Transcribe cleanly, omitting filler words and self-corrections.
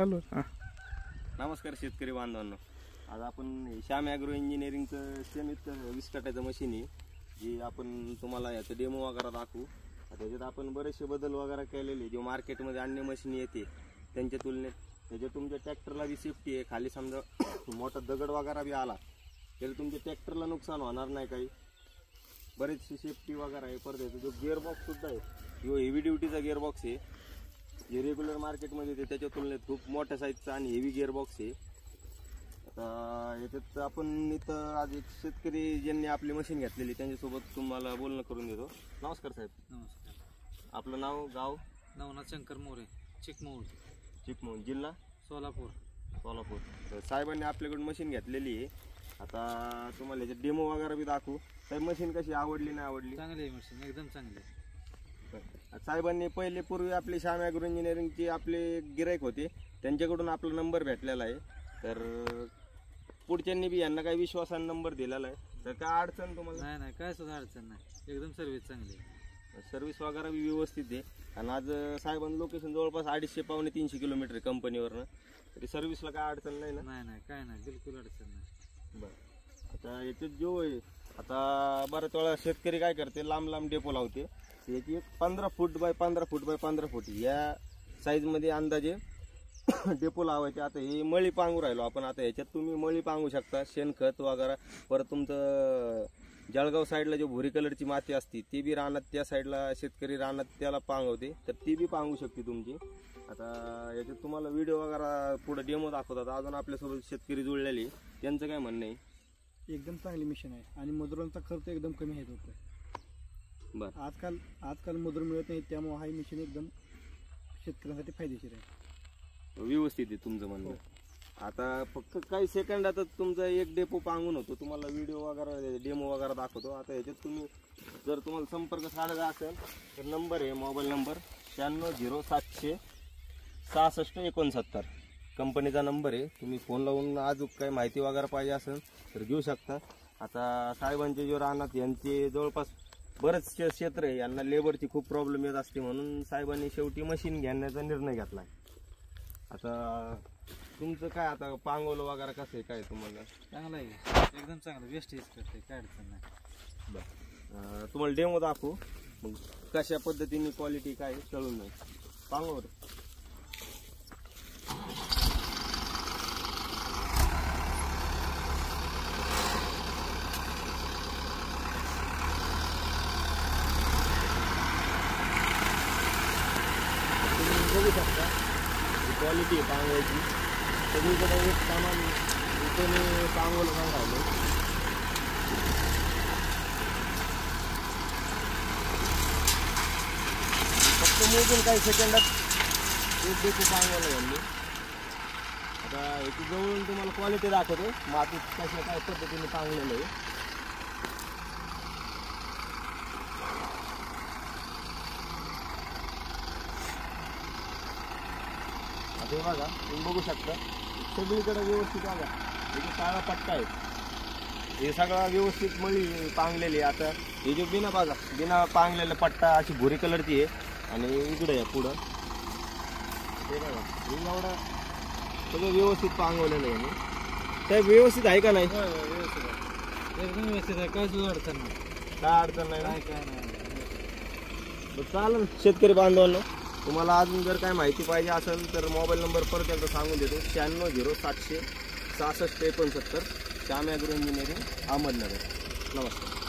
चालू नमस्कार शेतकरी बांधवांनो, आज आपण श्याम ॲग्रो इंजिनिअरिंगचं सेमीत 20 कटाचं मशीन आहे जी आपण तुम्हाला याचं डेमो वगैरे दाखवू. त्याच्यात आपण बरेचसे बदल वगैरे केलेले जे मार्केटमध्ये अन्य मशीन येते त्यांच्या तुलनेत. त्याच्यात तुमच्या ट्रॅक्टरला बी सेफ्टी आहे. खाली समजा मोठा दगड वगैरे बी आला तरी तुमच्या ट्रॅक्टरला नुकसान होणार नाही. काही बरेचशी सेफ्टी वगैरे आहे. परत याचा जो गिअरबॉक्ससुद्धा आहे जो हेवी ड्युटीचा गिअरबॉक्स आहे जे रेग्युलर मार्केटमध्ये येते त्याच्या तुलनेत खूप मोठ्या साईजचा आणि हेवी गिअरबॉक्स आहे. आता याच्यात आपण इथं आज एक शेतकरी ज्यांनी आपली मशीन घेतलेली त्यांच्यासोबत तुम्हाला बोलणं करून देतो. नमस्कार साहेब. नमस्कार. आपलं नाव गाव? नवनाथ शंकर मोरे, चिकमौळ. जिल्हा सोलापूर. तर साहेबांनी आपल्याकडून मशीन घेतलेली आहे. आता तुम्हाला याच्यात डेमो वगैरे बी दाखवू. साहेब मशीन कशी आवडली नाही आवडली? चांगली आहे मशीन, एकदम चांगली आहे. साहेबांनी पूर्वी आपले श्याम ॲग्रो इंजिनिअरिंगचे आपले गिराईक होते त्यांच्याकडून आपला नंबर भेटलेला आहे. तर पुढच्यांनी बी यांना काही विश्वासाने नंबर दिलेला आहे. तर काय अडचण तुम्हाला? नाही काय सुद्धा अडचण नाही, एकदम सर्व्हिस चांगली आहे. सर्व्हिस वगैरे बी व्यवस्थित आहे. आणि आज साहेबांचं लोकेशन जवळपास 250-300 किलोमीटर कंपनीवरनं. तरी सर्व्हिसला काय अडचण नाही ना? नाही काय नाही, बिलकुल अडचण नाही. बरं. आता याच्यात जो आहे आता बऱ्याच वेळा शेतकरी काय करते लांब डेपो लावते. याची एक 15 फूट बाय 15 फूट बाय 15 फूट या साईजमध्ये अंदाजे डेपो लावायचे. आता हे मळी पांगू राहिलो आपण. आता ह्याच्यात तुम्ही मळी पांगू शकता, शेणखत वगैरे. परत तुमचं जळगाव साईडला जो भुरी कलरची माती असते ती बी रानात, त्या साईडला शेतकरी रानात त्याला पांगवते तर ती बी पांगू शकते तुमची. आता याच्यात तुम्हाला व्हिडिओ वगैरे पुढे डेमो दाखवतात. अजून आपल्यासोबत शेतकरी जुळलेली त्यांचं काय म्हणणं आहे? एकदम चांगली मशीन आहे आणि मजुरांचा खर्च एकदम कमी आहे होतो. बरं. आजकाल मजूर मिळत नाही, त्यामुळे हा मशीन एकदम शेतकऱ्यांसाठी फायदेशीर आहे. व्यवस्थित आहे तुमचं म्हणणं. आता फक्त काही सेकंदातच तुमचा एक डेपो पांगून होतो. तुम्हाला व्हिडिओ वगैरे डेमो वगैरे दाखवतो. आता ह्याच्यात तुम्ही जर तुम्हाला संपर्क साधायचा असेल तर नंबर आहे, मोबाईल नंबर 960700 6669 कंपनीचा नंबर आहे. तुम्ही फोन लावून अजून काही माहिती वगैरे पाहिजे असेल तर घेऊ शकता. आता साहेबांचे जो राहणार यांचे जवळपास बरेचसे क्षेत्र आहे, यांना लेबरची खूप प्रॉब्लेम येत असते म्हणून साहेबांनी शेवटी मशीन घेण्याचा निर्णय घेतला. आता तुमचं काय आता पांगवलं वगैरे कसं आहे काय तुम्हाला? चांगलं आहे, एकदम चांगलं, वेस्ट यूज करते, काय अडचण नाही. बरं. तुम्हाला डेमो दाखवू मग कशा पद्धतीने क्वालिटी काय कळून नाही. पांगवर बघू शकता क्वालिटी आहे पांगवायची. सगळीकडे एक सामान इथे मी पांगवलं सांग राहिलो. फक्त मोजून काही सेकंदात एक डेपो पांगवलं यांनी. आता याची जवळून तुम्हाला क्वालिटी दाखवतो मातीत कशा काय पद्धतीने पांगलेलं आहे. हे बघा, तुम्ही बघू शकता सगळीकडे व्यवस्थित बघा. हे काळा पट्टा आहे हे सगळा व्यवस्थित मळी पांगलेली आहे. आता हे जो बिना पांगलेला पट्टा अशी भुरी कलरची आहे आणि इकडे आहे पुढं हे बघा. हे एवढं सगळं व्यवस्थित पांगवलेलं आहे. साहेब व्यवस्थित आहे का नाही? व्यवस्थित आहे, एकदम व्यवस्थित आहे, काय सुद्धा अडचण नाही. काय अडचण नाही? काय नाही. चालेल शेतकरी बांधवांनो, तुम्हाला अजून जर काय माहिती पाहिजे असेल तर मोबाईल नंबर परत एकदा सांगून देतो 960700 6669 श्याम ॲग्रो इंजिनिअरिंग अहमदनगर. नमस्कार.